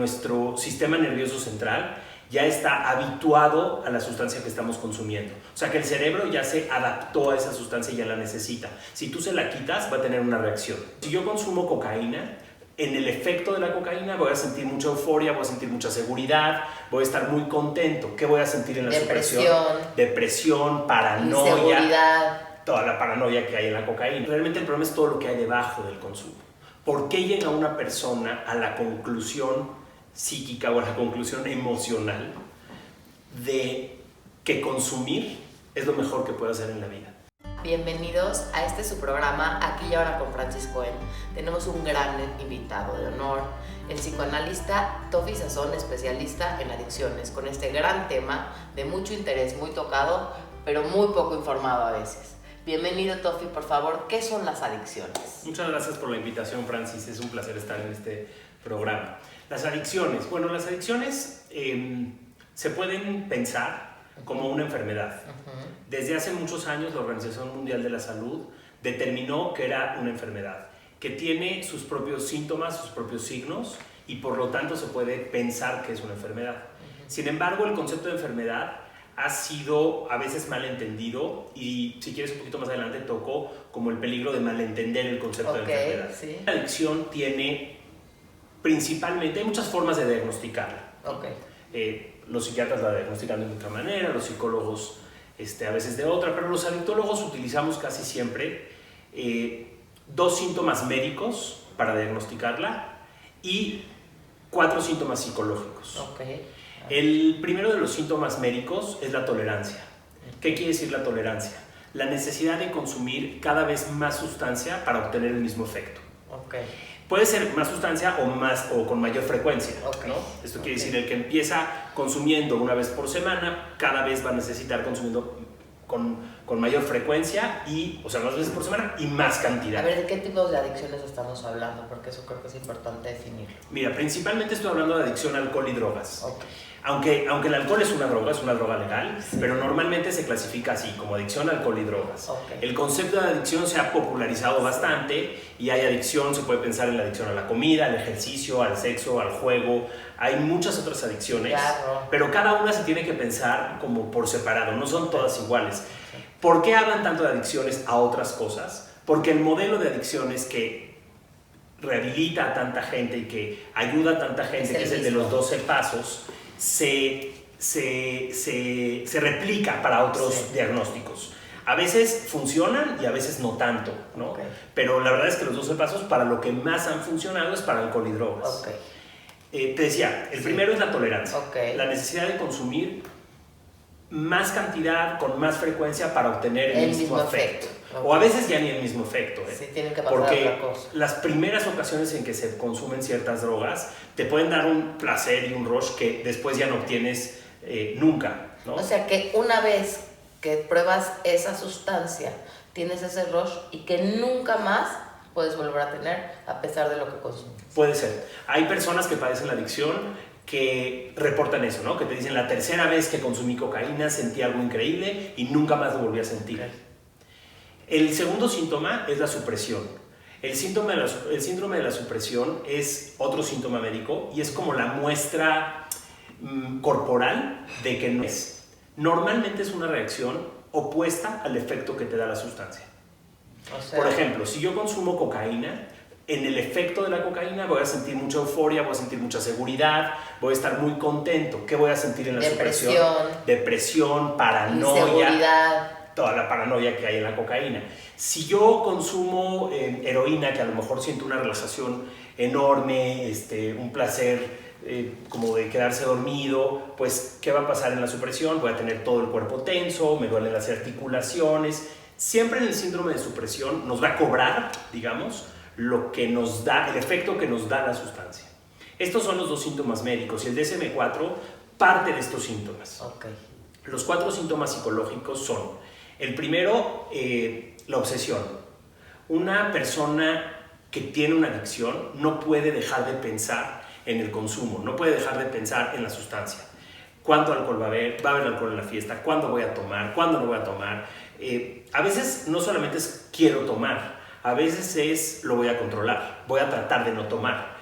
Nuestro sistema nervioso central ya está habituado a la sustancia que estamos consumiendo. O sea que el cerebro ya se adaptó a esa sustancia y ya la necesita. Si tú se la quitas, va a tener una reacción. Si yo consumo cocaína, en el efecto de la cocaína voy a sentir mucha euforia, voy a sentir mucha seguridad, voy a estar muy contento. ¿Qué voy a sentir en la supresión? Depresión, paranoia. Inseguridad. Toda la paranoia que hay en la cocaína. Realmente el problema es todo lo que hay debajo del consumo. ¿Por qué llega una persona a la conclusión psíquica o a la conclusión emocional de que consumir es lo mejor que puede hacer en la vida? Bienvenidos a este su programa Aquí y Ahora con Francisco M. Tenemos un gran invitado de honor, el psicoanalista Tofi Sazón, especialista en adicciones, con este gran tema de mucho interés, muy tocado, pero muy poco informado a veces. Bienvenido, Tofi, por favor, ¿qué son las adicciones? Muchas gracias por la invitación, Francis, es un placer estar en este programa. Las adicciones, bueno, las adicciones se pueden pensar como una enfermedad. Desde hace muchos años la Organización Mundial de la Salud determinó que era una enfermedad, que tiene sus propios síntomas, sus propios signos y por lo tanto se puede pensar que es una enfermedad. Sin embargo, el concepto de enfermedad ha sido a veces malentendido y si quieres un poquito más adelante toco como el peligro de malentender el concepto de enfermedad. Sí. La adicción tiene principalmente, hay muchas formas de diagnosticarla. Los psiquiatras la diagnostican de otra manera, los psicólogos a veces de otra, pero los adictólogos utilizamos casi siempre dos síntomas médicos para diagnosticarla y 4 síntomas psicológicos. El primero de los síntomas médicos es la tolerancia. ¿Qué quiere decir la tolerancia? La necesidad de consumir cada vez más sustancia para obtener el mismo efecto. Puede ser más sustancia o con mayor frecuencia, ¿no? Esto quiere decir el que empieza consumiendo una vez por semana, cada vez va a necesitar consumiendo con mayor frecuencia más veces por semana y más cantidad. A ver, ¿de qué tipos de adicciones estamos hablando? Porque eso creo que es importante definirlo. Mira, principalmente estoy hablando de adicción a alcohol y drogas. Aunque el alcohol es una droga legal, sí, pero normalmente se clasifica así, como adicción a alcohol y drogas. El concepto de adicción se ha popularizado bastante y hay adicción, se puede pensar en la adicción a la comida, al ejercicio, al sexo, al juego. Hay muchas otras adicciones, claro, pero cada una se tiene que pensar como por separado, no son todas iguales. ¿Por qué hablan tanto de adicciones a otras cosas? Porque el modelo de adicciones que rehabilita a tanta gente y que ayuda a tanta gente, que es el de los 12 pasos, se replica para otros diagnósticos. A veces funcionan y a veces no tanto, ¿no? Pero la verdad es que los 12 pasos para lo que más han funcionado es para alcohol y drogas. Te decía, el primero es la tolerancia, la necesidad de consumir más cantidad con más frecuencia para obtener el mismo efecto. O a veces ya ni el mismo efecto. Sí, tienen que pasar porque otra cosa. Las primeras ocasiones en que se consumen ciertas drogas te pueden dar un placer y un rush que después ya no obtienes nunca, ¿no? O sea que una vez que pruebas esa sustancia, tienes ese rush y que nunca más puedes volver a tener a pesar de lo que consumes. Puede ser. Hay personas que padecen la adicción que reportan eso, ¿no? Que te dicen, la tercera vez que consumí cocaína sentí algo increíble y nunca más lo volví a sentir. El segundo síntoma es la supresión. El síndrome de la supresión es otro síntoma médico y es como la muestra corporal de que no es. Normalmente es una reacción opuesta al efecto que te da la sustancia. Por ejemplo, si yo consumo cocaína, en el efecto de la cocaína voy a sentir mucha euforia, voy a sentir mucha seguridad, voy a estar muy contento. ¿Qué voy a sentir en la supresión? Depresión, paranoia. Inseguridad. Toda la paranoia que hay en la cocaína. Si yo consumo heroína, que a lo mejor siento una relajación enorme, un placer como de quedarse dormido, pues ¿qué va a pasar en la supresión? Voy a tener todo el cuerpo tenso, me duelen las articulaciones. Siempre en el síndrome de supresión nos va a cobrar, digamos, lo que nos da, el efecto que nos da la sustancia. Estos son los 2 síntomas médicos y el DSM-4 parte de estos síntomas. Los 4 síntomas psicológicos son: el primero, la obsesión. Una persona que tiene una adicción no puede dejar de pensar en el consumo, no puede dejar de pensar en la sustancia. ¿Cuánto alcohol va a haber? ¿Va a haber alcohol en la fiesta? ¿Cuándo voy a tomar? ¿Cuándo no voy a tomar? A veces no solamente es quiero tomar, a veces es lo voy a controlar, voy a tratar de no tomar.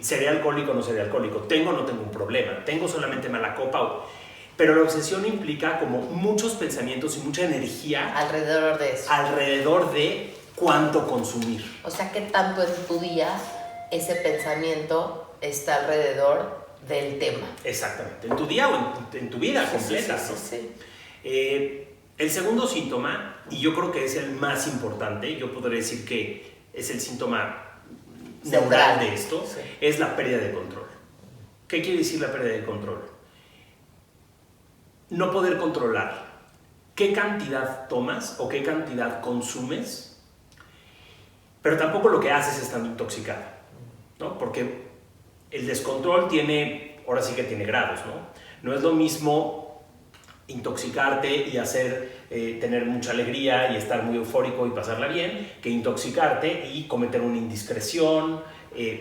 ¿Seré alcohólico o no seré alcohólico? ¿Tengo o no tengo un problema? ¿Tengo solamente mala copa? Pero la obsesión implica como muchos pensamientos y mucha energía alrededor de eso. Alrededor de cuánto consumir. O sea, ¿qué tanto en tu día ese pensamiento está alrededor del tema? Exactamente, en tu día o en tu vida completa. Sí. El segundo síntoma, y yo creo que es el más importante, yo podría decir que es el síntoma neural de esto, es la pérdida de control. ¿Qué quiere decir la pérdida de control? No poder controlar qué cantidad tomas o qué cantidad consumes, pero tampoco lo que haces estando intoxicado, ¿no? Porque el descontrol ahora sí que tiene grados, ¿no? No es lo mismo intoxicarte y tener mucha alegría y estar muy eufórico y pasarla bien, que intoxicarte y cometer una indiscreción,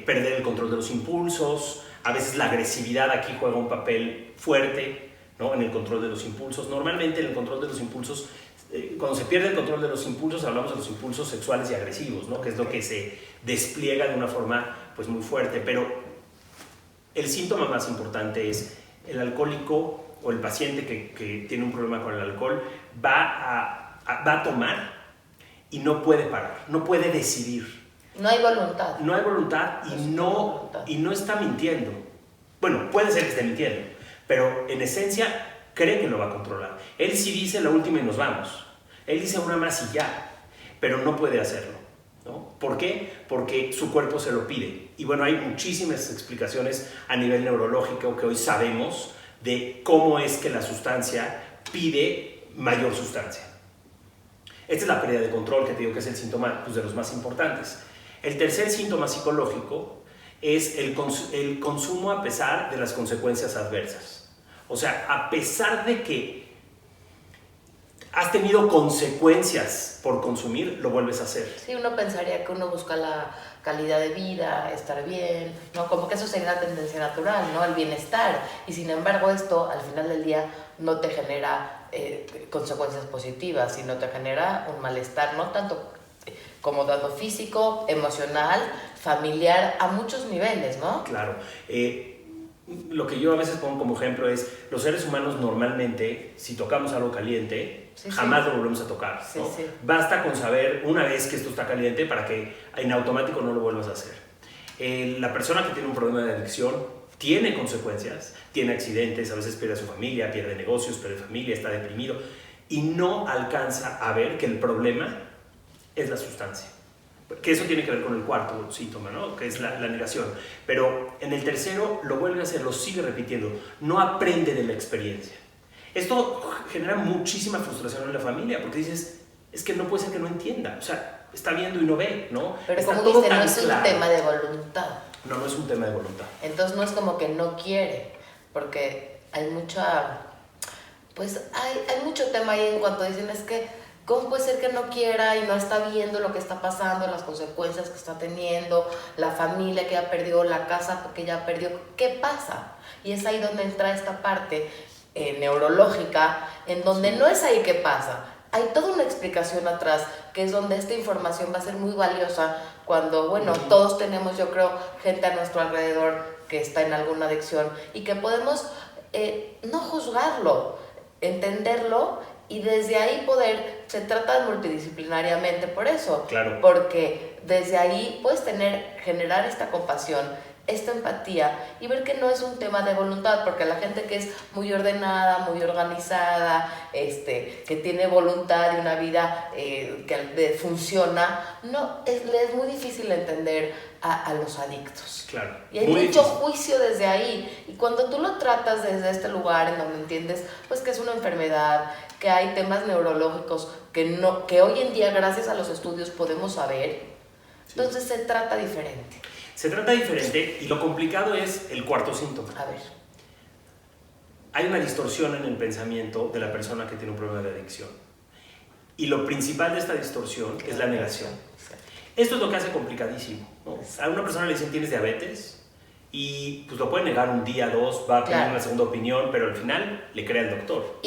perder el control de los impulsos. A veces la agresividad aquí juega un papel fuerte, ¿no? En el control de los impulsos. Normalmente en el control de los impulsos, cuando se pierde el control de los impulsos, hablamos de los impulsos sexuales y agresivos, ¿no? Que es lo que se despliega de una forma pues, muy fuerte. Pero el síntoma más importante es el alcohólico o el paciente que tiene un problema con el alcohol va a tomar y no puede parar, no puede decidir. No hay voluntad. No hay voluntad y no está mintiendo. Bueno, puede ser que esté mintiendo, pero en esencia cree que lo va a controlar. Él sí dice la última y nos vamos. Él dice una más y ya, pero no puede hacerlo, ¿no? ¿Por qué? Porque su cuerpo se lo pide. Y bueno, hay muchísimas explicaciones a nivel neurológico que hoy sabemos de cómo es que la sustancia pide mayor sustancia. Esta es la pérdida de control, que te digo que es el síntoma pues, de los más importantes. El tercer síntoma psicológico es el consumo a pesar de las consecuencias adversas. O sea, a pesar de que has tenido consecuencias por consumir, lo vuelves a hacer. Sí, uno pensaría que uno busca la calidad de vida, estar bien, ¿no? Como que eso sería la tendencia natural, ¿no? El bienestar. Y sin embargo esto, al final del día, no te genera consecuencias positivas, sino te genera un malestar, no tanto como tanto físico, emocional, familiar, a muchos niveles, ¿no? Claro. Lo que yo a veces pongo como ejemplo es, los seres humanos normalmente, si tocamos algo caliente, jamás lo volvemos a tocar, ¿no? Basta con saber una vez que esto está caliente para que en automático no lo vuelvas a hacer. La persona que tiene un problema de adicción tiene consecuencias, tiene accidentes, a veces pierde a su familia, pierde negocios, pierde familia, está deprimido y no alcanza a ver que el problema es la sustancia. Que eso tiene que ver con el cuarto síntoma, ¿no? Que es la negación. Pero en el tercero lo vuelve a hacer, lo sigue repitiendo, no aprende de la experiencia. Esto genera muchísima frustración en la familia, porque dices, es que no puede ser que no entienda, o sea, está viendo y no ve, ¿no? Pero está como dice, no es un tema de voluntad. No es un tema de voluntad. Entonces no es como que no quiere, porque hay mucha, pues hay mucho tema ahí en cuanto dicen, es que ¿cómo puede ser que no quiera y no está viendo lo que está pasando, las consecuencias que está teniendo, la familia que ya perdió, la casa que ya perdió? ¿Qué pasa? Y es ahí donde entra esta parte neurológica, en donde no es ahí que pasa. Hay toda una explicación atrás, que es donde esta información va a ser muy valiosa cuando, bueno, todos tenemos, yo creo, gente a nuestro alrededor que está en alguna adicción y que podemos no juzgarlo, entenderlo y desde ahí se trata multidisciplinariamente por eso. Claro. Porque desde ahí puedes generar esta compasión, esta empatía y ver que no es un tema de voluntad, porque la gente que es muy ordenada, muy organizada, que tiene voluntad y una vida que funciona, le es muy difícil entender a los adictos. Claro. Y hay mucho juicio desde ahí. Y cuando tú lo tratas desde este lugar en donde entiendes pues que es una enfermedad, que hay temas neurológicos que hoy en día gracias a los estudios podemos saber, entonces se trata diferente. Se trata diferente y lo complicado es el cuarto síntoma. A ver. Hay una distorsión en el pensamiento de la persona que tiene un problema de adicción. Y lo principal de esta distorsión es la negación. Esto es lo que hace complicadísimo, ¿no? A una persona le dicen, ¿tienes diabetes? y pues lo puede negar un día, dos, va a pedir una segunda opinión, pero al final le cree al doctor.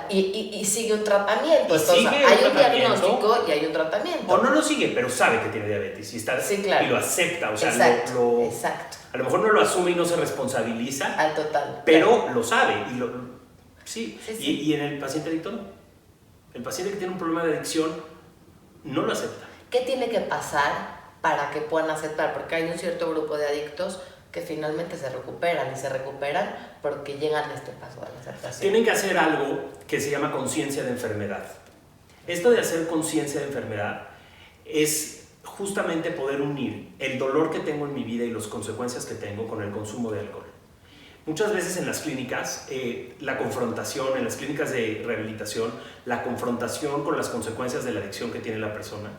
Y sigue un tratamiento. Y entonces, sigue hay un diagnóstico y hay un tratamiento. O no lo sigue, pero sabe que tiene diabetes y, y lo acepta. O sea, exacto. A lo mejor no lo asume y no se responsabiliza. Al total. Pero lo sabe. Y en el paciente adicto no. El paciente que tiene un problema de adicción no lo acepta. ¿Qué tiene que pasar para que puedan aceptar? Porque hay un cierto grupo de adictos que finalmente se recuperan porque llegan a este paso de la aceptación. Tienen que hacer algo que se llama conciencia de enfermedad. Esto de hacer conciencia de enfermedad es justamente poder unir el dolor que tengo en mi vida y las consecuencias que tengo con el consumo de alcohol. Muchas veces en las clínicas, la confrontación, en las clínicas de rehabilitación, la confrontación con las consecuencias de la adicción que tiene la persona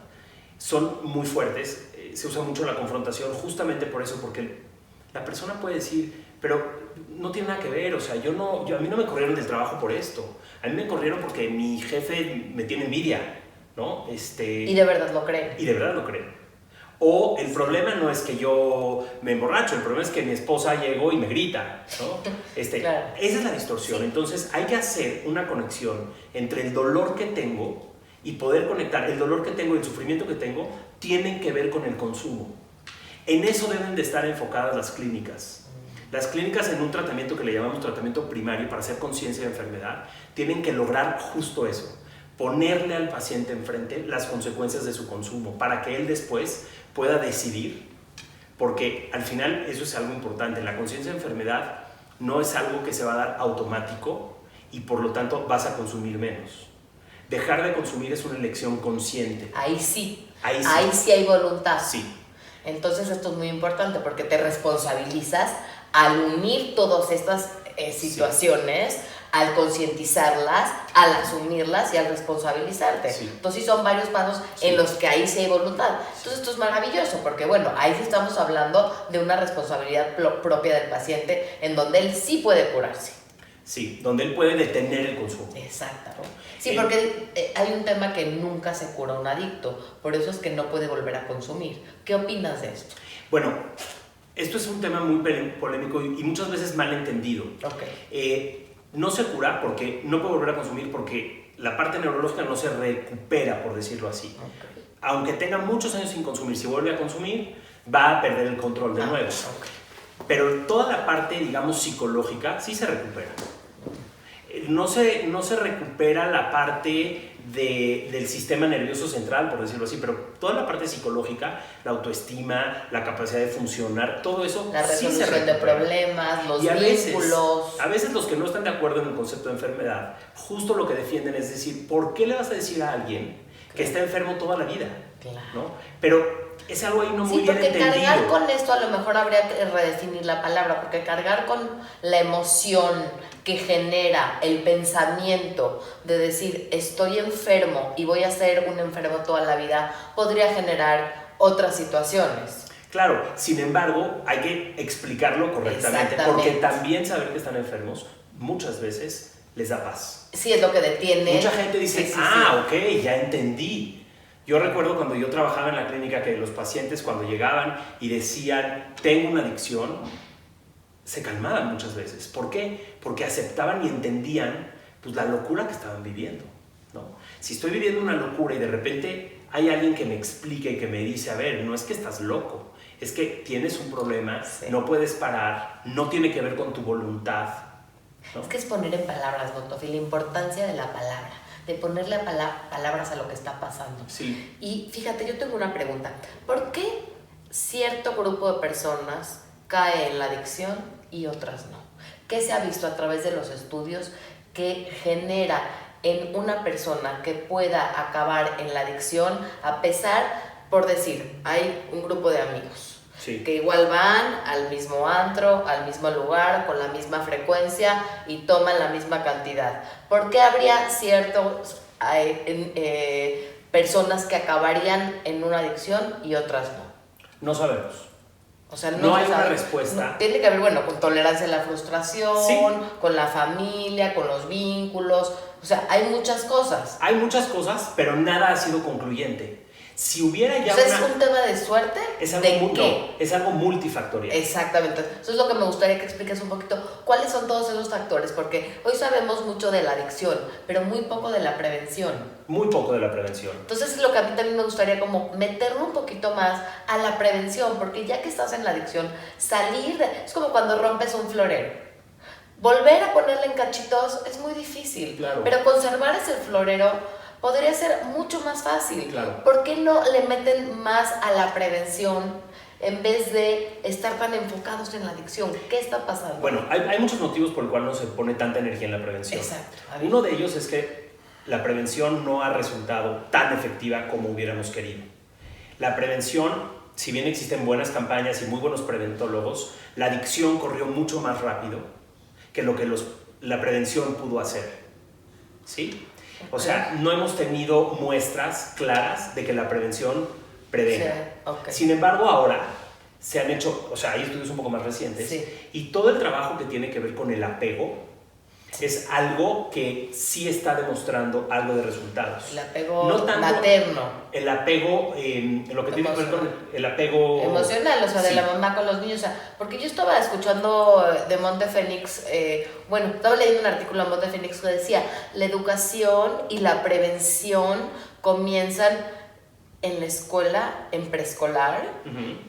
son muy fuertes. Se usa mucho la confrontación justamente por eso, porque la persona puede decir, pero no tiene nada que ver, o sea, a mí no me corrieron del trabajo por esto, a mí me corrieron porque mi jefe me tiene envidia, ¿no? Y de verdad lo creen. Y de verdad lo creen. O el problema no es que yo me emborracho, el problema es que mi esposa llegó y me grita, ¿no? Claro. Esa es la distorsión. Entonces hay que hacer una conexión entre el dolor que tengo y poder conectar. El dolor que tengo y el sufrimiento que tengo tienen que ver con el consumo. En eso deben de estar enfocadas las clínicas. Las clínicas en un tratamiento que le llamamos tratamiento primario para hacer conciencia de enfermedad tienen que lograr justo eso, ponerle al paciente enfrente las consecuencias de su consumo para que él después pueda decidir, porque al final eso es algo importante. La conciencia de enfermedad no es algo que se va a dar automático y por lo tanto vas a consumir menos. Dejar de consumir es una elección consciente. Ahí sí hay voluntad. Sí. Entonces esto es muy importante porque te responsabilizas al unir todas estas situaciones, al concientizarlas, al asumirlas y al responsabilizarte. Sí. Entonces sí son varios pasos en los que ahí sí hay voluntad. Entonces esto es maravilloso porque bueno, ahí sí estamos hablando de una responsabilidad propia del paciente en donde él sí puede curarse. Sí, donde él puede detener el consumo. Exacto. Sí, porque hay un tema que nunca se cura un adicto, por eso es que no puede volver a consumir. ¿Qué opinas de esto? Bueno, esto es un tema muy polémico y muchas veces mal entendido. Okay. No se cura porque no puede volver a consumir porque la parte neurológica no se recupera, por decirlo así. Okay. Aunque tenga muchos años sin consumir, si vuelve a consumir, va a perder el control de nuevo. Okay. Pero toda la parte, digamos, psicológica sí se recupera. No se recupera la parte del sistema nervioso central, por decirlo así, pero toda la parte psicológica, la autoestima, la capacidad de funcionar, todo eso la sí se resolución de problemas, los vínculos. A veces los que no están de acuerdo en el concepto de enfermedad, justo lo que defienden es decir, ¿por qué le vas a decir a alguien que está enfermo toda la vida? Claro. ¿No? Pero es algo ahí no muy bien entendido. Sí, porque cargar con esto a lo mejor habría que redefinir la palabra, porque cargar con la emoción que genera el pensamiento de decir estoy enfermo y voy a ser un enfermo toda la vida, podría generar otras situaciones. Claro, sin embargo, hay que explicarlo correctamente, porque también saber que están enfermos muchas veces les da paz. Sí, es lo que detiene. Mucha gente dice, ok, ya entendí. Yo recuerdo cuando yo trabajaba en la clínica que los pacientes cuando llegaban y decían, tengo una adicción, se calmaban muchas veces. ¿Por qué? Porque aceptaban y entendían pues, la locura que estaban viviendo, ¿no? Si estoy viviendo una locura y de repente hay alguien que me explique y que me dice, a ver, no es que estás loco, es que tienes un problema, no puedes parar, no tiene que ver con tu voluntad, ¿no? Es que es poner en palabras, ¿no, Tofi? La importancia de la palabra, de ponerle palabras a lo que está pasando. Sí. Y fíjate, yo tengo una pregunta. ¿Por qué cierto grupo de personas cae en la adicción y otras no? ¿Qué se ha visto a través de los estudios que genera en una persona que pueda acabar en la adicción a pesar, por decir, hay un grupo de amigos que igual van al mismo antro, al mismo lugar, con la misma frecuencia y toman la misma cantidad? ¿Por qué habría ciertas personas que acabarían en una adicción y otras no? No sabemos. O sea, no hay una respuesta. No, tiene que ver, bueno, con tolerancia a la frustración, con la familia, con los vínculos. O sea, hay muchas cosas. Hay muchas cosas, pero nada ha sido concluyente. Si hubiera ya ¿Es un tema de suerte? Es algo, es algo multifactorial. Exactamente. Eso es lo que me gustaría que expliques un poquito. ¿Cuáles son todos esos factores? Porque hoy sabemos mucho de la adicción, pero muy poco de la prevención. Muy poco de la prevención. Entonces es lo que a mí también me gustaría como meterlo un poquito más a la prevención, porque ya que estás en la adicción, es como cuando rompes un florero. Volver a ponerle en cachitos es muy difícil, claro. Pero conservar ese florero podría ser mucho más fácil. Claro. ¿Por qué no le meten más a la prevención en vez de estar tan enfocados en la adicción? ¿Qué está pasando? Bueno, hay muchos motivos por el cual no se pone tanta energía en la prevención. Exacto. Uno de ellos es que la prevención no ha resultado tan efectiva como hubiéramos querido. La prevención, si bien existen buenas campañas y muy buenos preventólogos, la adicción corrió mucho más rápido que lo que la prevención pudo hacer. ¿Sí? O sea, no hemos tenido muestras claras de que la prevención prevenga. Sí, okay. Sin embargo, ahora se han hecho, o sea, hay estudios un poco más recientes, sí. Y todo el trabajo que tiene que ver con el apego es algo que sí está demostrando algo de resultados. El apego no tanto materno. El apego, lo que tiene que ver con el apego emocional, o sea, de la mamá con los niños. O sea, porque yo estaba escuchando de Monte Fénix, estaba leyendo un artículo de Monte Fénix que decía, la educación y la prevención comienzan en la escuela, en preescolar,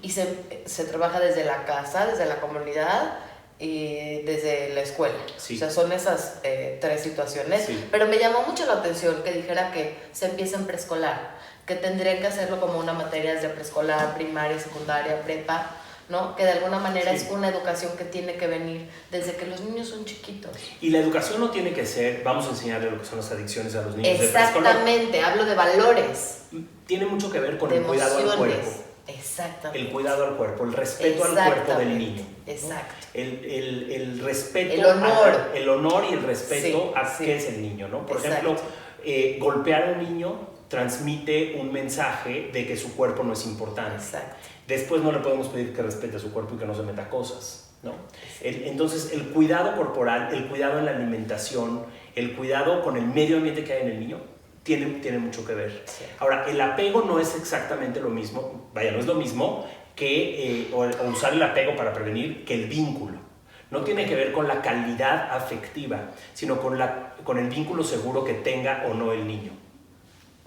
y se trabaja desde la casa, desde la comunidad y desde la escuela. Sí. O sea, son esas tres situaciones. Sí. Pero me llamó mucho la atención que dijera que se empieza en preescolar, que tendrían que hacerlo como una materia desde preescolar, primaria, secundaria, prepa, ¿no? Que de alguna manera es una educación que tiene que venir desde que los niños son chiquitos. Y la educación no tiene que ser, vamos a enseñarle lo que son las adicciones a los niños de preescolar. Exactamente, hablo de valores. Tiene mucho que ver con el cuidado al cuerpo. Exactamente. El cuidado al cuerpo, el respeto al cuerpo del niño. Exacto. El respeto, el honor. El honor y el respeto a qué es el niño, ¿no? Por ejemplo, golpear a un niño transmite un mensaje de que su cuerpo no es importante. Exacto. Después no le podemos pedir que respete su cuerpo y que no se meta cosas, ¿no? Entonces, el cuidado corporal, el cuidado en la alimentación, el cuidado con el medio ambiente que hay en el niño, tiene mucho que ver. Sí. Ahora, el apego no es exactamente lo mismo, no es lo mismo que o usar el apego para prevenir que el vínculo. No tiene que ver con la calidad afectiva, sino con el vínculo seguro que tenga o no el niño.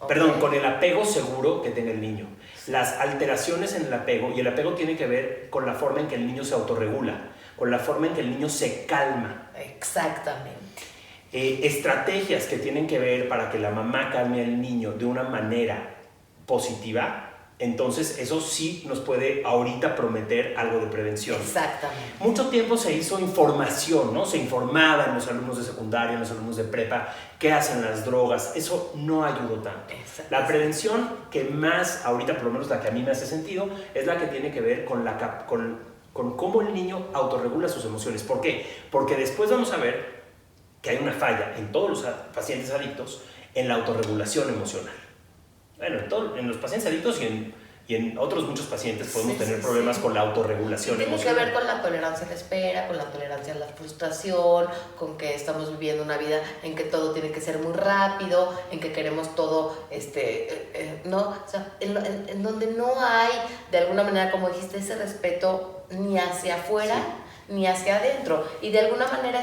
Perdón, con el apego seguro que tenga el niño. Las alteraciones en el apego, y el apego tiene que ver con la forma en que el niño se autorregula, con la forma en que el niño se calma. Exactamente. Estrategias que tienen que ver para que la mamá calme al niño de una manera positiva, entonces eso sí nos puede ahorita prometer algo de prevención. Exactamente. Mucho tiempo se hizo información, ¿no? Se informaba en los alumnos de secundaria, en los alumnos de prepa, qué hacen las drogas. Eso no ayudó tanto. La prevención que más, ahorita por lo menos la que a mí me hace sentido, es la que tiene que ver con cómo el niño autorregula sus emociones. ¿Por qué? Porque después vamos a ver que hay una falla en todos los pacientes adictos en la autorregulación emocional. Bueno, en los pacientes adictos y en otros muchos pacientes podemos tener problemas con la autorregulación emocional. Tiene que ver con la tolerancia a la espera, con la tolerancia a la frustración, con que estamos viviendo una vida en que todo tiene que ser muy rápido, en que queremos todo, ¿no? O sea, en donde no hay, de alguna manera, como dijiste, ese respeto ni hacia afuera, ni hacia adentro. Y de alguna manera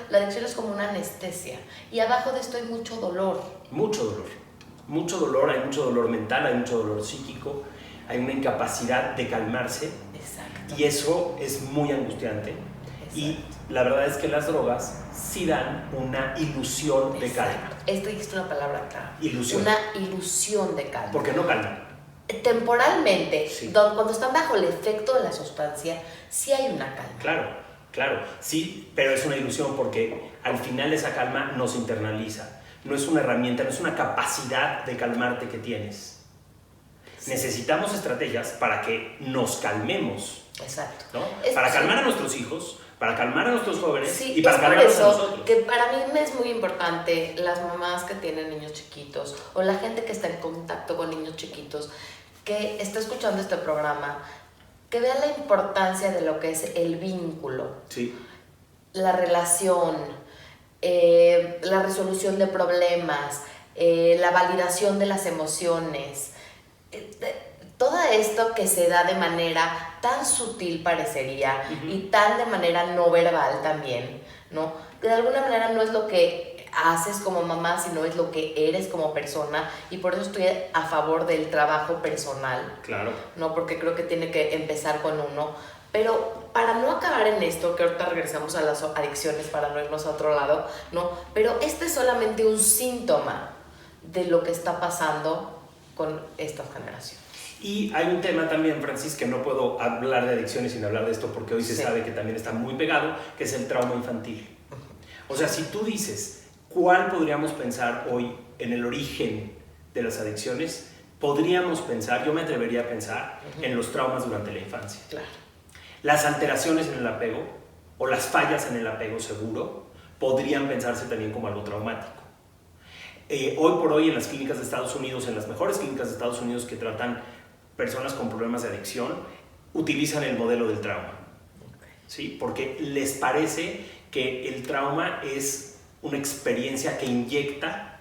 la adicción es como una anestesia. Y abajo de esto hay mucho dolor. Mucho dolor. Mucho dolor, hay mucho dolor mental, hay mucho dolor psíquico, hay una incapacidad de calmarse. Exacto. Y eso es muy angustiante. Exacto. Y la verdad es que las drogas sí dan una ilusión de calma. Esto es una palabra clave. Ilusión. Una ilusión de calma. Porque no calman. Temporalmente, cuando están bajo el efecto de la sustancia, sí hay una calma. Claro, sí, pero es una ilusión porque al final esa calma no se internaliza. No es una herramienta, no es una capacidad de calmarte que tienes. Sí. Necesitamos estrategias para que nos calmemos. Exacto. ¿No? Para calmar a nuestros hijos, para calmar a nuestros jóvenes y para calmarnos a nosotros. Que para mí me es muy importante las mamás que tienen niños chiquitos o la gente que está en contacto con niños chiquitos, que está escuchando este programa, que vea la importancia de lo que es el vínculo, la relación, la resolución de problemas, la validación de las emociones, Todo esto que se da de manera tan sutil parecería y tan de manera no verbal también, ¿no? De alguna manera no es lo que haces como mamá, sino es lo que eres como persona, y por eso estoy a favor del trabajo personal. Claro. ¿No? Porque creo que tiene que empezar con uno. Pero para no acabar en esto, que ahorita regresamos a las adicciones para no irnos a otro lado, ¿no? Pero este es solamente un síntoma de lo que está pasando con esta generación. Y hay un tema también, Francis, que no puedo hablar de adicciones sin hablar de esto, porque hoy se sabe que también está muy pegado, que es el trauma infantil. O sea, si tú dices, ¿cuál podríamos pensar hoy en el origen de las adicciones? Podríamos pensar, yo me atrevería a pensar, en los traumas durante la infancia. Claro. Las alteraciones en el apego, o las fallas en el apego seguro, podrían pensarse también como algo traumático. Hoy por hoy en las clínicas de Estados Unidos, en las mejores clínicas de Estados Unidos que tratan personas con problemas de adicción, utilizan el modelo del trauma. ¿Sí? Porque les parece que el trauma es una experiencia que inyecta,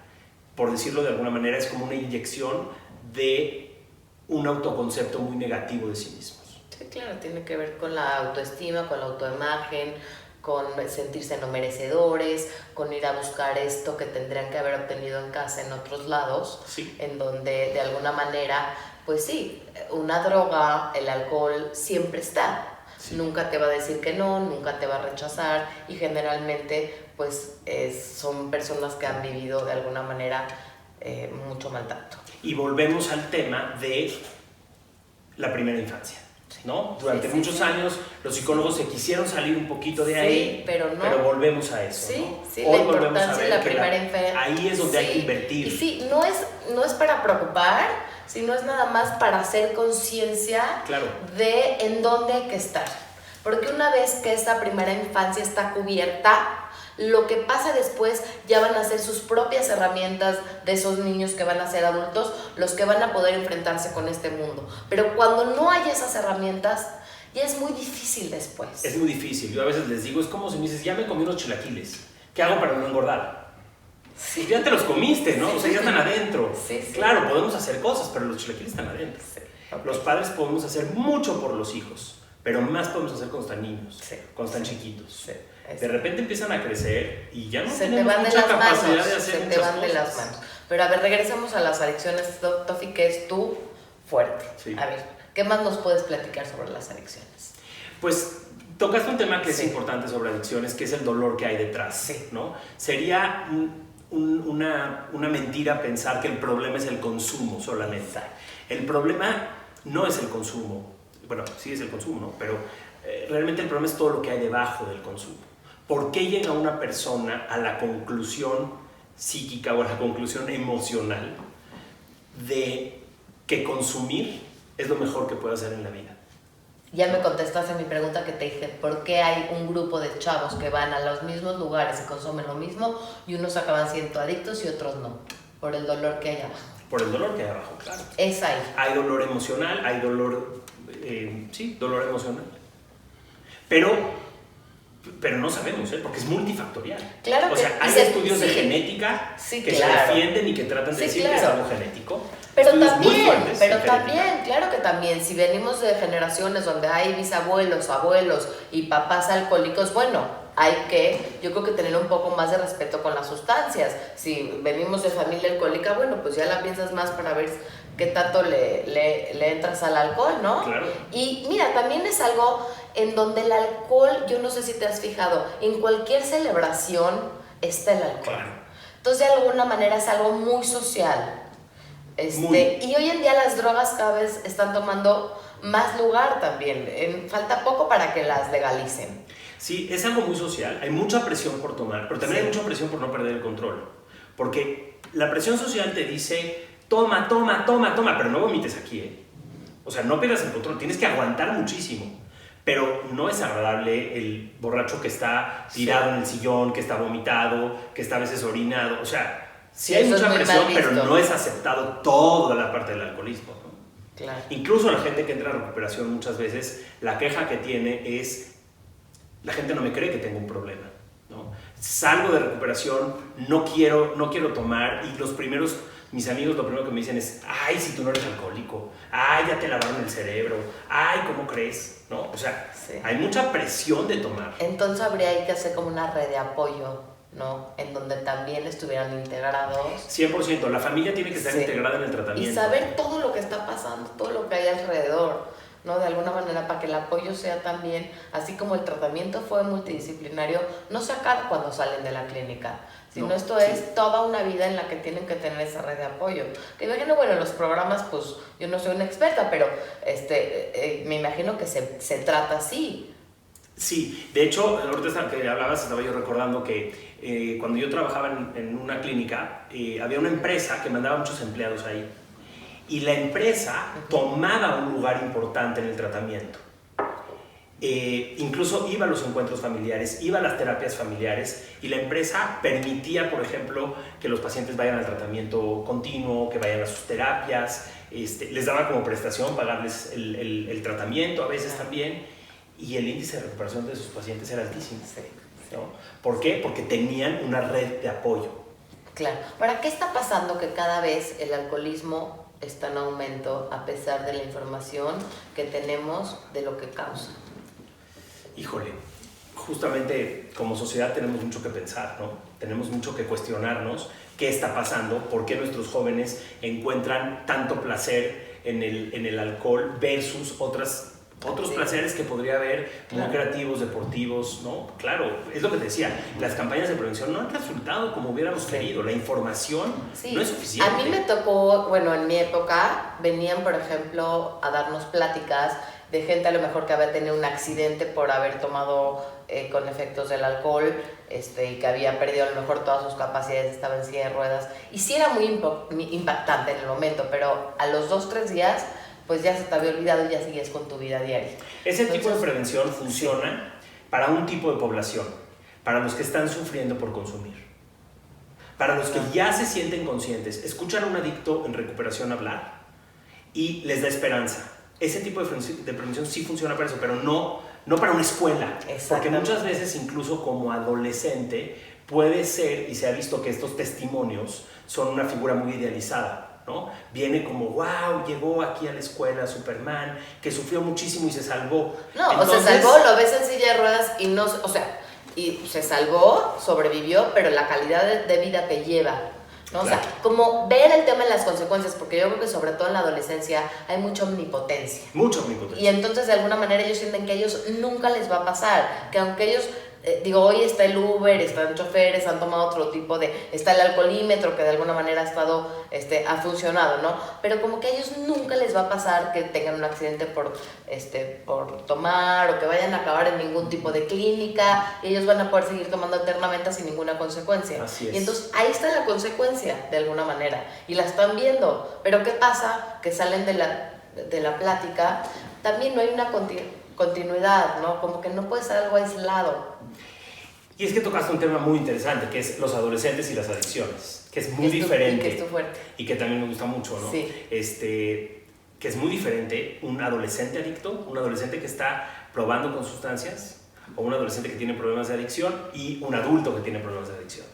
por decirlo de alguna manera, es como una inyección de un autoconcepto muy negativo de sí mismos. Sí, claro, tiene que ver con la autoestima, con la autoimagen, con sentirse no merecedores, con ir a buscar esto que tendrían que haber obtenido en casa en otros lados, sí. En donde de alguna manera, pues sí, una droga, el alcohol siempre está. Sí. Nunca te va a decir que no, nunca te va a rechazar, y generalmente pues son personas que han vivido de alguna manera mucho maltrato. Y volvemos al tema de la primera infancia, ¿no? Durante muchos años los psicólogos se quisieron salir un poquito de ahí, pero no. Pero volvemos a eso, sí, ¿no? Sí, hoy la volvemos importancia a ver de la primera infancia. Ahí es donde hay que invertir. Y sí, no es para preocupar, sino es nada más para hacer conciencia de en dónde hay que estar. Porque una vez que esa primera infancia está cubierta, lo que pasa después ya van a ser sus propias herramientas de esos niños que van a ser adultos, los que van a poder enfrentarse con este mundo. Pero cuando no hay esas herramientas, ya es muy difícil después. Es muy difícil. Yo a veces les digo, es como si me dices, ya me comí unos chilaquiles, ¿qué hago para no engordar? Sí. Pues ya te los comiste, ¿no? O sea, ya están adentro. Sí. Claro, podemos hacer cosas, pero los chilaquiles están adentro. Sí. Okay. Los padres podemos hacer mucho por los hijos, pero más podemos hacer cuando están niños, cuando están chiquitos. Sí. De repente empiezan a crecer y ya no tenemos mucha capacidad de hacer muchas cosas. Se te van de las manos. Pero a ver, regresemos a las adicciones, Tofi, que es tu fuerte. Sí. A ver, ¿qué más nos puedes platicar sobre las adicciones? Pues tocaste un tema que es importante sobre adicciones, que es el dolor que hay detrás, ¿no? Sería una mentira pensar que el problema es el consumo solamente. Exacto. El problema no es el consumo. Bueno, sí es el consumo, ¿no? Pero realmente el problema es todo lo que hay debajo del consumo. ¿Por qué llega una persona a la conclusión psíquica o a la conclusión emocional de que consumir es lo mejor que puede hacer en la vida? Ya me contestaste mi pregunta que te dije, ¿por qué hay un grupo de chavos que van a los mismos lugares y consumen lo mismo y unos acaban siendo adictos y otros no? Por el dolor que hay abajo. Por el dolor que hay abajo, claro. Es ahí. Hay dolor emocional, hay dolor, dolor emocional. Pero no sabemos, porque es multifactorial. Claro que, o sea, hay estudios de genética que se defienden y que tratan de decir que es algo genético. Pero también, claro que también, si venimos de generaciones donde hay bisabuelos, abuelos y papás alcohólicos, bueno, yo creo que tener un poco más de respeto con las sustancias. Si venimos de familia alcohólica, bueno, pues ya la piensas más para ver qué tanto le entras al alcohol, ¿no? Claro. Y mira, también es algo en donde el alcohol, yo no sé si te has fijado, en cualquier celebración está el alcohol. Claro. Entonces, de alguna manera es algo muy social. Y hoy en día las drogas cada vez están tomando más lugar también. Falta poco para que las legalicen. Sí, es algo muy social. Hay mucha presión por tomar, pero también hay mucha presión por no perder el control. Porque la presión social te dice, toma, pero no vomites aquí, O sea, no pierdas el control, tienes que aguantar muchísimo. Pero no es agradable el borracho que está tirado en el sillón, que está vomitado, que está a veces orinado. O sea, sí hay mucha presión, pero no es aceptado toda la parte del alcoholismo, ¿no? Claro. Incluso la gente que entra a recuperación muchas veces, la queja que tiene es, la gente no me cree que tengo un problema, ¿no? Salgo de recuperación, no quiero tomar, y los primeros mis amigos lo primero que me dicen es, ay, si tú no eres alcohólico, ay, ya te lavaron el cerebro, ay, ¿cómo crees? ¿No? O sea, sí, hay mucha presión de tomar. Entonces habría que hacer como una red de apoyo, ¿no? En donde también estuvieran integrados. 100%, la familia tiene que estar integrada en el tratamiento. Y saber todo lo que está pasando, todo lo que hay alrededor, ¿no? De alguna manera, para que el apoyo sea también, así como el tratamiento fue multidisciplinario, no se acaba cuando salen de la clínica, sino esto es toda una vida en la que tienen que tener esa red de apoyo. Que imagino, bueno, los programas, pues yo no soy una experta, pero me imagino que se trata así. Sí, de hecho, ahorita que hablabas, estaba yo recordando que cuando yo trabajaba en una clínica, había una empresa que mandaba muchos empleados ahí. Y la empresa tomaba un lugar importante en el tratamiento. Incluso iba a los encuentros familiares, iba a las terapias familiares, y la empresa permitía, por ejemplo, que los pacientes vayan al tratamiento continuo, que vayan a sus terapias, les daba como prestación pagarles el tratamiento a veces también, y el índice de recuperación de sus pacientes era altísimo. ¿No? ¿Por qué? Porque tenían una red de apoyo. Claro. Ahora, ¿qué está pasando que cada vez el alcoholismo está en aumento a pesar de la información que tenemos de lo que causa? Híjole, justamente como sociedad tenemos mucho que pensar, ¿no? Tenemos mucho que cuestionarnos qué está pasando, por qué nuestros jóvenes encuentran tanto placer en el alcohol versus otros placeres que podría haber, muy creativos, deportivos, ¿no? Claro, es lo que te decía, las campañas de prevención no han resultado como hubiéramos querido, la información no es suficiente. A mí me tocó, bueno, en mi época, venían, por ejemplo, a darnos pláticas de gente a lo mejor que había tenido un accidente por haber tomado con efectos del alcohol, y que había perdido a lo mejor todas sus capacidades, estaba en silla de ruedas, y sí era muy impactante en el momento, pero a los 2-3 días pues ya se te había olvidado y ya sigues con tu vida diaria. Ese tipo de prevención funciona para un tipo de población, para los que están sufriendo por consumir, para los que ya se sienten conscientes, escuchan a un adicto en recuperación hablar y les da esperanza. Ese tipo de prevención sí funciona para eso, pero no para una escuela, porque muchas veces incluso como adolescente puede ser, y se ha visto que estos testimonios son una figura muy idealizada, ¿no? Viene como, wow, llegó aquí a la escuela Superman, que sufrió muchísimo y se salvó. No, entonces, se salvó, lo ves en silla de ruedas y no, o sea, y se salvó, sobrevivió, pero la calidad de vida que lleva, ¿no? Claro. O sea, como ver el tema de las consecuencias, porque yo creo que sobre todo en la adolescencia hay mucha omnipotencia. Mucha omnipotencia. Y entonces de alguna manera ellos sienten que a ellos nunca les va a pasar, que aunque ellos... hoy está el Uber, están choferes, han tomado otro tipo está el alcoholímetro que de alguna manera ha funcionado, ¿no? Pero como que a ellos nunca les va a pasar que tengan un accidente por tomar o que vayan a acabar en ningún tipo de clínica, y ellos van a poder seguir tomando eternamente sin ninguna consecuencia. Así es. Y entonces ahí está la consecuencia de alguna manera y la están viendo. Pero ¿qué pasa? Que salen de la plática, también no hay una continuidad, ¿no? Como que no puede ser algo aislado. Y es que tocaste un tema muy interesante, que es los adolescentes y las adicciones, que es muy diferente. Y que es tu fuerte. Y que también me gusta mucho, ¿no? Sí. Que es muy diferente un adolescente adicto, un adolescente que está probando con sustancias, o un adolescente que tiene problemas de adicción, y un adulto que tiene problemas de adicción.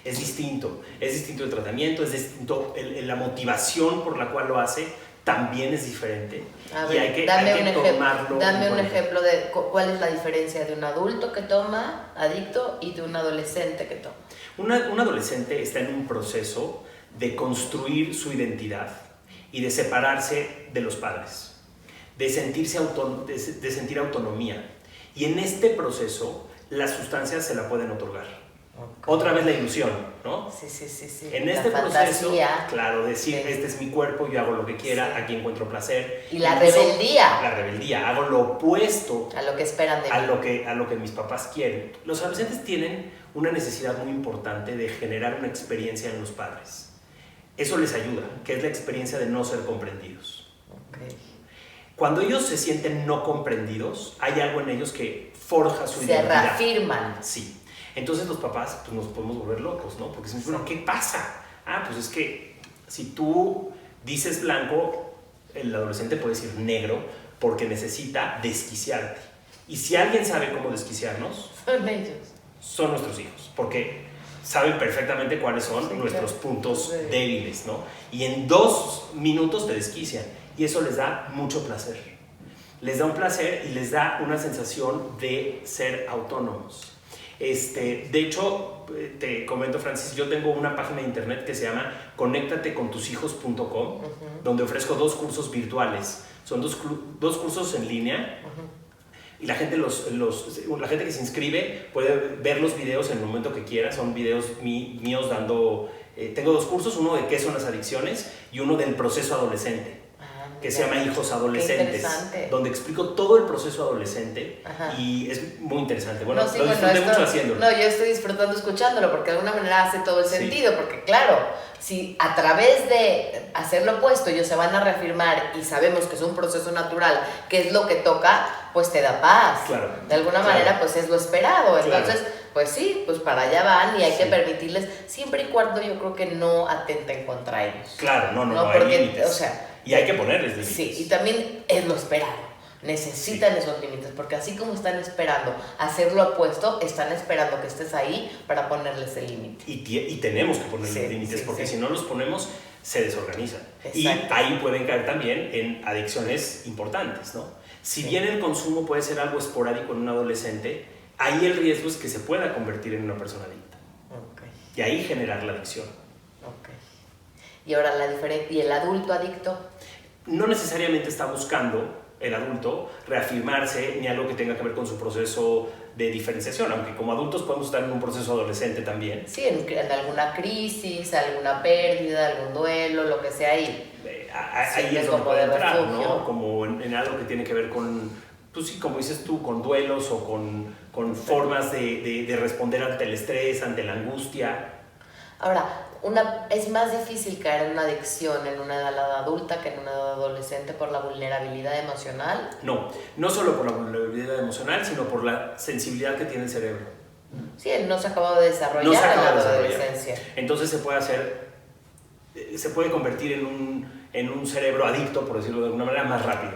Es distinto el tratamiento, es distinto la motivación por la cual lo hace, también es diferente. A ver, y hay que tomarlo. Dame un ejemplo de cuál es la diferencia de un adulto que toma, adicto, y de un adolescente que toma. Un adolescente está en un proceso de construir su identidad y de separarse de los padres, de sentir autonomía. Y en este proceso, las sustancias se la pueden otorgar. Okay. Otra vez la ilusión, ¿no? Sí. En este proceso, claro, decir, este es mi cuerpo, yo hago lo que quiera, aquí encuentro placer. Y la rebeldía. La rebeldía, hago lo opuesto a lo que esperan de mí. A lo que mis papás quieren. Los adolescentes tienen una necesidad muy importante de generar una experiencia en los padres. Eso les ayuda, que es la experiencia de no ser comprendidos. Okay. Cuando ellos se sienten no comprendidos, hay algo en ellos que forja su identidad. Se reafirman. Sí. Entonces los papás pues, nos podemos volver locos, ¿no? Porque dicen, bueno, ¿qué pasa? Pues es que si tú dices blanco, el adolescente puede decir negro porque necesita desquiciarte. Y si alguien sabe cómo desquiciarnos, son ellos. Son nuestros hijos. Porque saben perfectamente cuáles son Sí, nuestros claro. puntos Sí. débiles, ¿no? Y en 2 minutos te desquician y eso les da mucho placer. Les da un placer y les da una sensación de ser autónomos. De hecho, te comento, Francis, yo tengo una página de internet que se llama conéctatecontushijos.com, donde ofrezco 2 cursos virtuales. Son dos cursos en línea. Y la gente, la gente que se inscribe puede ver los videos en el momento que quiera. Son videos míos dando... tengo 2 cursos, uno de qué son las adicciones y uno del proceso adolescente, que se llama Hijos Adolescentes, donde explico todo el proceso adolescente. Ajá. Y es muy interesante. Bueno, lo disfruté mucho haciéndolo. No, yo estoy disfrutando escuchándolo porque de alguna manera hace todo el sentido, porque claro, si a través de hacer lo opuesto ellos se van a reafirmar y sabemos que es un proceso natural, que es lo que toca, pues te da paz. Claro. De alguna manera, pues es lo esperado. Entonces, pues sí, pues para allá van y hay que permitirles, siempre y cuando yo creo que no atenten contra ellos. Claro, no hay porque, límites. O sea, y hay que ponerles límites. Sí, y también es lo esperado. Necesitan esos límites, porque así como están esperando hacer lo opuesto, están esperando que estés ahí para ponerles el límite. Y tenemos que ponerles límites, porque si no los ponemos, se desorganizan. Exacto. Y ahí pueden caer también en adicciones importantes, ¿no? Si bien el consumo puede ser algo esporádico en un adolescente, ahí el riesgo es que se pueda convertir en una persona adicta. Okay. Y ahí generar la adicción. Okay. Y ahora ¿y el adulto adicto? No necesariamente está buscando el adulto reafirmarse ni algo que tenga que ver con su proceso de diferenciación, aunque como adultos podemos estar en un proceso adolescente también. Sí, en alguna crisis, alguna pérdida, algún duelo, lo que sea ahí. Ahí es donde puede entrar, ¿no? Como en algo que tiene que ver con, pues sí, como dices tú, con duelos o con formas de responder ante el estrés, ante la angustia. Ahora, es más difícil caer en una adicción en una edad adulta que en una edad adolescente por la vulnerabilidad emocional. No solo por la vulnerabilidad emocional, sino por la sensibilidad que tiene el cerebro. Sí, él no se acaba de desarrollar en la adolescencia. Entonces se puede convertir en un cerebro adicto, por decirlo de alguna manera, más rápido.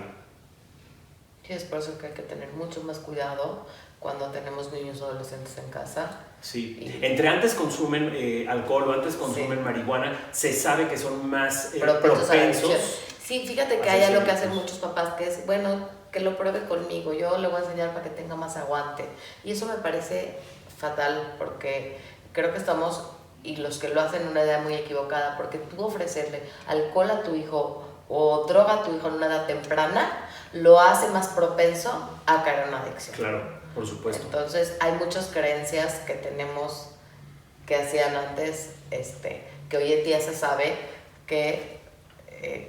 Sí, es por eso que hay que tener mucho más cuidado cuando tenemos niños o adolescentes en casa. Sí, entre antes consumen alcohol o antes consumen marihuana, se sabe que son más propensos. Sí, fíjate que hay algo que hacen muchos papás que es, bueno, que lo pruebe conmigo, yo le voy a enseñar para que tenga más aguante. Y eso me parece fatal porque creo que estamos, y los que lo hacen, en una edad muy equivocada, porque tú ofrecerle alcohol a tu hijo o droga a tu hijo en una edad temprana lo hace más propenso a caer en una adicción. Claro. Por supuesto. Entonces hay muchas creencias que tenemos que hacían antes, que hoy en día se sabe que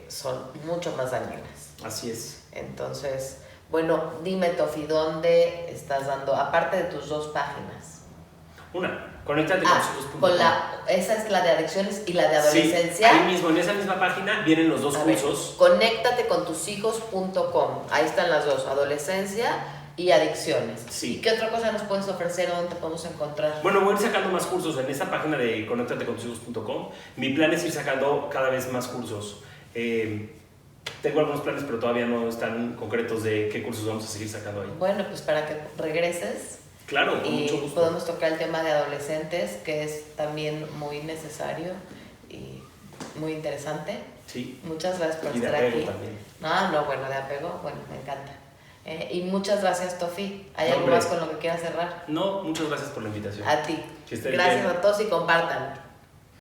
son mucho más dañinas. Así es. Entonces, bueno, dime, Tofi, ¿dónde estás dando, aparte de tus 2 páginas? Una, conéctatecontushijos.com. Esa es la de adicciones y la de adolescencia. Sí, ahí mismo, en esa misma página vienen los 2 cursos. Conéctatecontushijos.com, ahí están las 2, adolescencia y adicciones. Sí. ¿Y qué otra cosa nos puedes ofrecer o dónde te podemos encontrar? Bueno, voy a ir sacando más cursos en esta página de conéctatecontushijos.com. Mi plan es ir sacando cada vez más cursos. Tengo algunos planes, pero todavía no están concretos de qué cursos vamos a seguir sacando ahí. Bueno, pues para que regreses. Claro, con mucho gusto. Podemos tocar el tema de adolescentes, que es también muy necesario y muy interesante. Sí. Muchas gracias por estar aquí. También. Bueno, de apego, bueno, me encanta. Y muchas gracias, Tofi. ¿Hay algo más con lo que quieras cerrar? No, muchas gracias por la invitación. A ti. Gracias a todos y compartan.